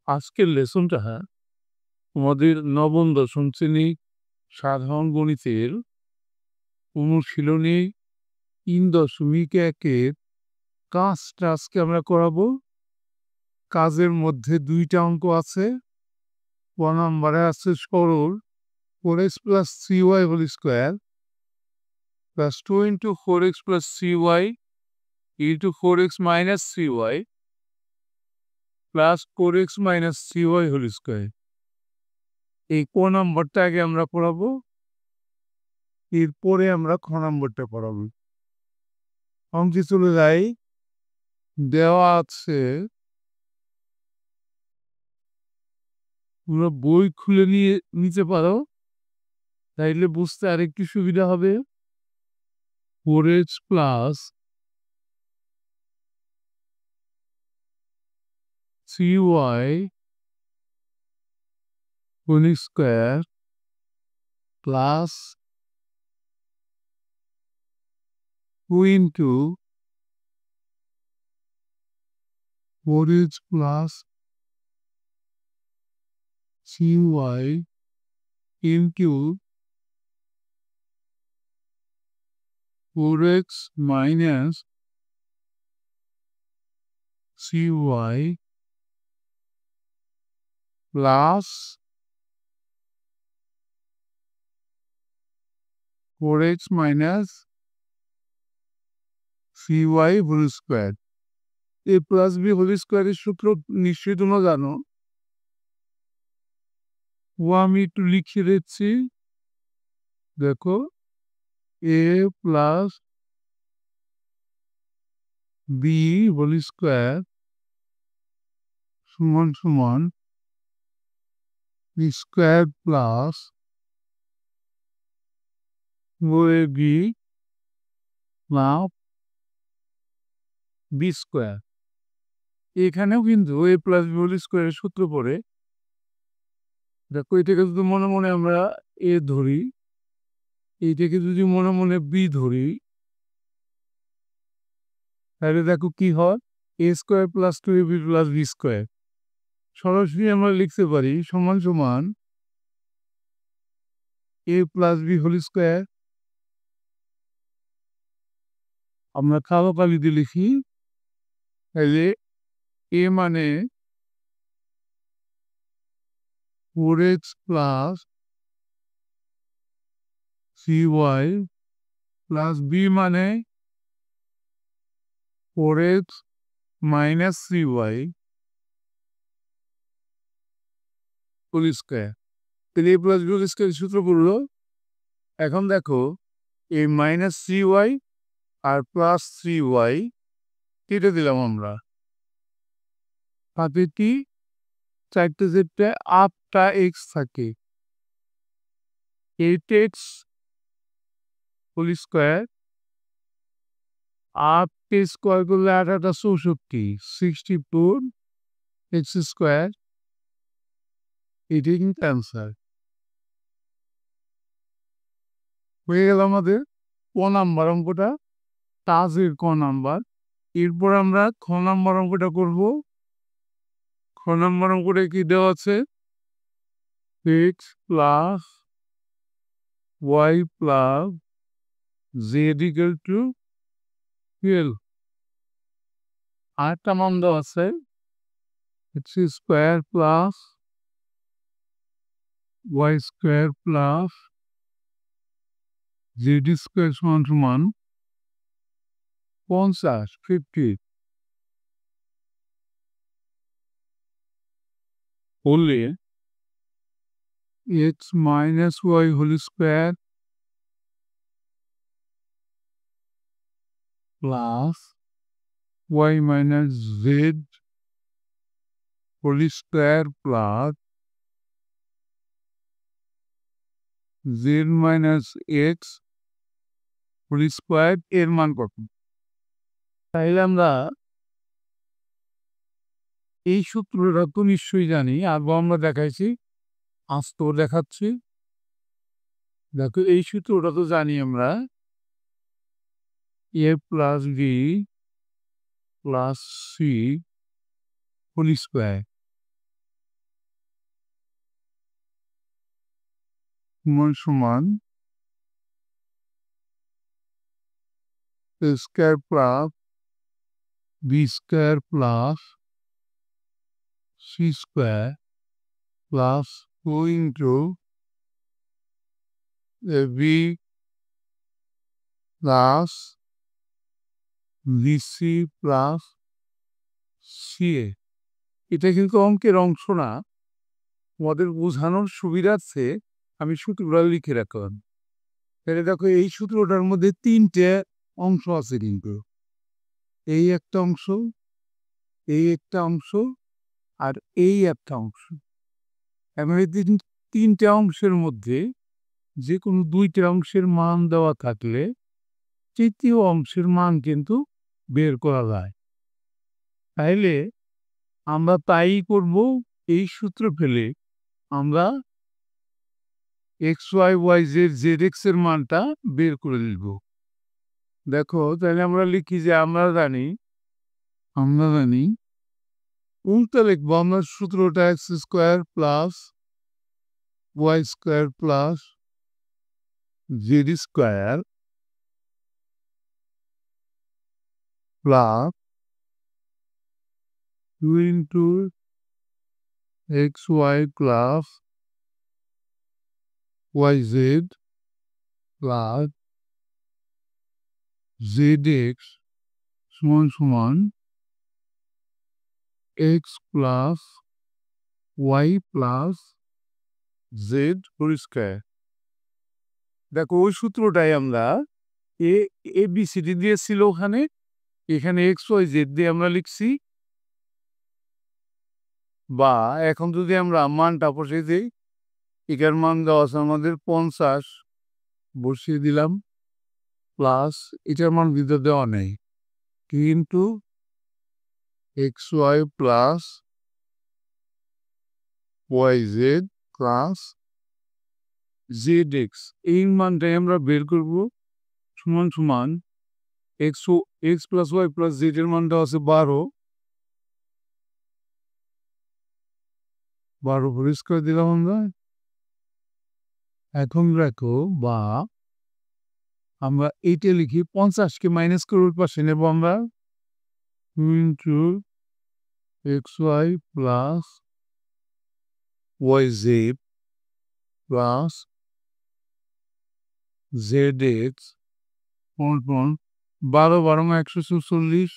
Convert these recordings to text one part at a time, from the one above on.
আজকের লেসনটা তোমাদের নবম দশম শ্রেণী সাধারণ গণিতের অনুশীলনী ৩.১-এর কাজটা আজকে আমরা করাবো। কাজের মধ্যে ২টা অঙ্ক আছে। ক নম্বরে আছে সরল 4x + 3y whole square plus 2 × 4x + 3y × 4x - 3y plus 4x - 3y whole square. এই ক নম্বরটা আগে আমরা পড়াবো, এরপরে আমরা খ নম্বরটা পড়াবো। অঙ্কে চলে যাই। দেওয়া আছে, তোমরা বই খুলে নিতে পারো, তাইলে বুঝতে আরেকটু সুবিধা হবে। 4x + 3y whole square plus 2 × 4x + 3y × 4x - 3y plus 4x - 3y whole square. a + b whole স্কোয়ারের সূত্র নিশ্চয়ই তোমরা জানো। ও আমি একটু লিখে দিচ্ছি, দেখো। a + b হোল স্কোয়ার সমান সমান square plus 4ab plus b square. এখানেও কিন্তু a + b হোল স্কোয়ারের সূত্র পড়ে। দেখো, এটাকে যদি মনে মনে আমরা a ধরি, এইটাকে যদি মনে মনে b ধরি, তাহলে দেখো কি হয়, a² + 2ab + b স্কোয়ার। সরাসরি আমরা লিখতে পারি সমান সমান a + b হোল স্কোয়ার। আমরা কালো কালিতে লিখি, তাহলে a মানে 4x + 3y প্লাস b মানে 4x - 3y হোল স্কোয়ার। তাহলে a + b হোল স্কোয়ারের সূত্র পড়লো। এখন দেখো, এই -3y আর +3y কেটে দিলাম আমরা। তাতে কি 4টে যেটা 8টা x থাকে, 8x হোল স্কোয়ার। 8কে স্কোয়ার করলে 8 × 8 = 64, 64x স্কোয়ার। এটাই কিন্তু অ্যান্সার হয়ে গেল আমাদের ক নাম্বার অঙ্কটা, কাজের ক নাম্বার। এরপর আমরা খ নাম্বার অঙ্কটা করব। খ নাম্বার অঙ্কটা কি দেওয়া আছে, x + y + z = 12। আরেকটা মান দেওয়া আছে, x² + y² + z² সমান 50, 50 হলে x - y whole square plus y - z whole square plus z - x whole square এর মান কত? তাইলে আমরা এই সূত্রটা তো নিশ্চয়ই জানি, আগে আমরা দেখাইছি, আজ তো দেখাচ্ছি। দেখো, এই সূত্রটা তো জানি আমরা, a + b plus C whole square সমান A square plus B square plus C square plus 2 into A B plus BC plus CA. এটা কিন্তু অঙ্কের অংশ না, তোমাদের বোঝানোর সুবিধার্থে আমি সূত্রটা লিখে রাখলাম। তাহলে দেখো এই সূত্রটার মধ্যে 3টে অংশ আছে, কিন্তু এই একটা অংশ, এই একটা অংশ, আর এই একটা অংশ। এবার এই 3টে অংশের মধ্যে যে কোনো 2টে অংশের মান দেওয়া থাকলে তৃতীয় অংশের মান কিন্তু বের করা যায়। তাইলে আমরা তাই করব, এই সূত্র ফেলে আমরা x y y z x এর মানটা বের করে নিব। দেখো তাহলে আমরা লিখি যে আমরা জানি উল্টা লিখবো আমরা সূত্রটা X square plus Y square plus Z square plus 2 into x Y plus Y Z plus Z x সমান x plus Y plus Z whole square. দেখো ওই সূত্রটাই আমরা এ বি সি ডি দিয়েছিল ওখানে, এখানে এক্স ওয়াই জেড দিয়ে আমরা লিখছি। বা এখন যদি আমরা মানটা বসিয়ে দিই, এটার মান দেওয়া আছে আমাদের 50, বসিয়ে দিলাম, প্লাস এটার মান ভিতরে দেওয়া নেই, কিন্তু x Y plus Y Z plus Z x, এই মানটাই আমরা বের করব। সমান x plus Y plus z এর মান দেওয়া আছে 12 পরিষ্কার করে দিলাম আমরা। এখন রাখো বা আমরা এইটা লিখি 50কে মাইনাস করে ওর পাশে নেব আমরা 2 into x Y plus Y Z plus Z x 12 × 144,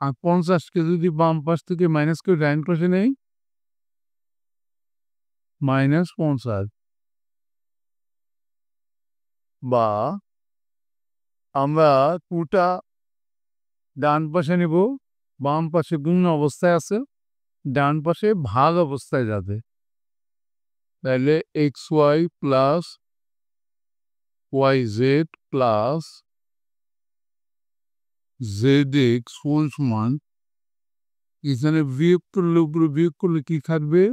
আর 50কে যদি বাম পাশ থেকে মাইনাস করে ডাইন পাশে নেই -50, বা আমরা পুরোটা ডান পাশে নেব, বাম পাশে গুণ অবস্থায় আছে, ডান পাশে ভাগ অবস্থায় যাবে। তাহলে x Y plus Y Z plus Z x সমান, এখানে বিয়োগ করলে উপরে বিয়োগ করলে কি থাকবে,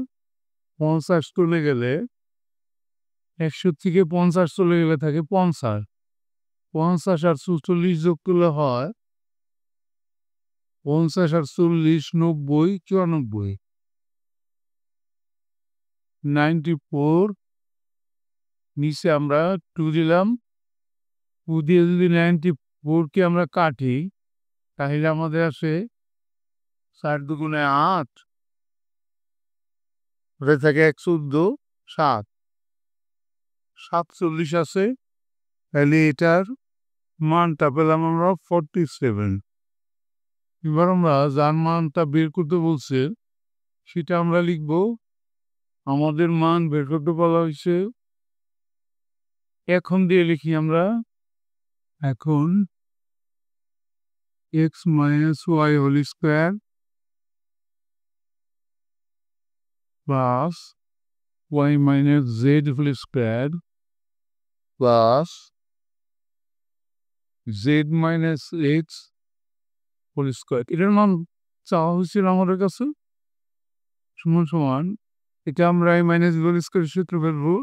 50 চলে গেলে 100 থেকে 50 চলে গেলে থাকে 50, 50 আর 44 যোগ করলে হয় 50 আর 40 90 94, 94। নিচে আমরা 2 দিলাম, 2 দিয়ে যদি 94কে আমরা কাটি তাহলে আমাদের আসে 4 দুগুণে 8, ওটা থাকে 114, 7, 47 আছে। তাহলে এটার মানটা পেলাম আমরা 47। এবার আমরা যার মানটা বের করতে বলছে সেটা আমরা লিখব। আমাদের মান বের করতে বলা হয়েছে, এখন দিয়ে লিখি আমরা। এখন x minus y whole square plus y minus z whole square plus z minus x whole square, এটার মান চাওয়া হয়েছিল আমাদের কাছে। সমান এটা আমরা এই মাইনাস হোল স্কোয়ার সূত্র ফেলবো,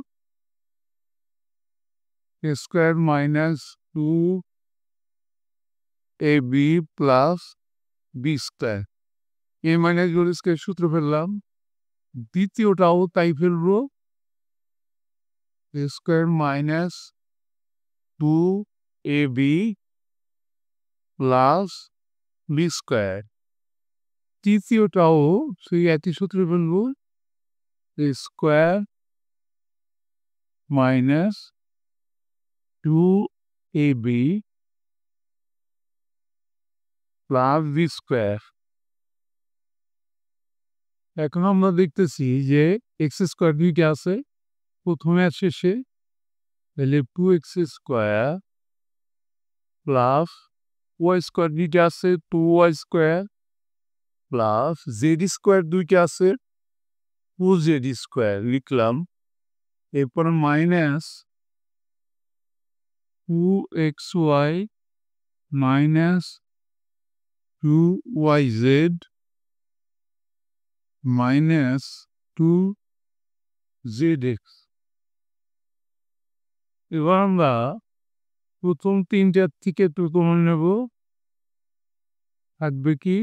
A square minus 2 A B plus B square A minus B square সূত্র ফেললাম দ্বিতীয়টাও তাই ফেলবো A square minus 2ab plus B square তৃতীয়টাও সেই একই সূত্রে ফেলবো A square minus 2ab plus B square এখন আমরা দেখতেছি যে এক্স স্কোয়ার দুইটা আছে প্রথমে আর শেষে তাহলে 2x square plus Y square দুইটা আছে 2y square plus Z square দুইটা আছে 2z স্কোয়ার লিখলাম এরপর minus 2xy minus 2yz minus 2zx এবার আমরা প্রথম তিনটার থেকে একটু কমন নেব থাকবে কি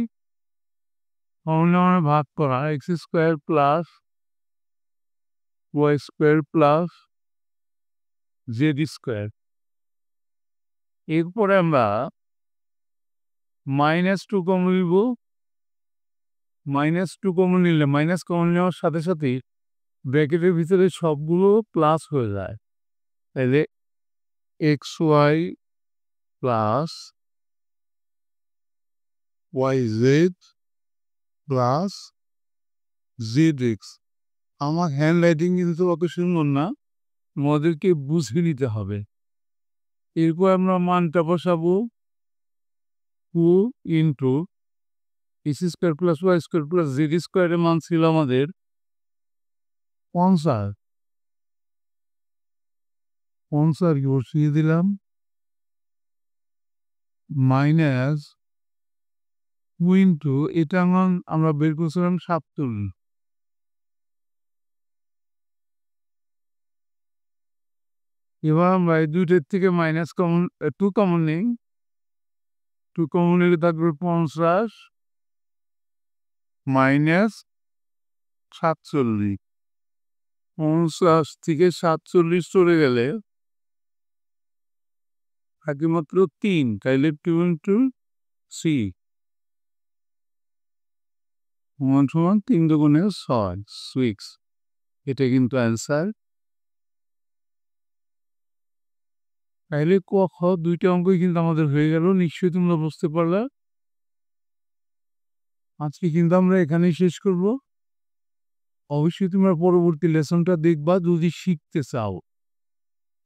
কমন ভাগ করা x square plus Y square plus Z square এরপরে আমরা -2 কমন নিব -2 কমন নিলে মাইনাস কমন নেওয়ার সাথে সাথে ব্র্যাকেটের ভিতরে সবগুলো প্লাস হয়ে যায় তাহলে x Y plus Y Z plus Z x আমার হ্যান্ড রাইটিং কিন্তু অত সুন্দর না আমাদেরকে বুঝে নিতে হবে এরপর আমরা মানটা বসাবো 2 into x square plus Y square plus z স্কোয়ারের মান ছিল আমাদের 50 বসিয়ে দিলাম মাইনাস 2 ইন্টু এটা আমরা বের করছিলাম 47 এবার আমরা এই দুইটার থেকে মাইনাস কমন 2 কমন নেই 2 কমন নিলে থাকবে 50 মাইনাস 47 50 থেকে 47 চলে গেলে থাকে মাত্র 3 তাইলে 2 ইন্টু 3 সমান 3 দুগুণে 6 এটা কিন্তু অ্যান্সার তাইলে ক খ দুইটা অঙ্কই কিন্তু আমাদের হয়ে গেল নিশ্চয়ই তোমরা বুঝতে পারলে আজকে কিন্তু আমরা এখানেই শেষ করব অবশ্যই তোমরা পরবর্তী লেসনটা দেখবা যদি শিখতে চাও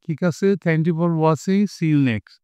ঠিক আছে thank you for watching see you next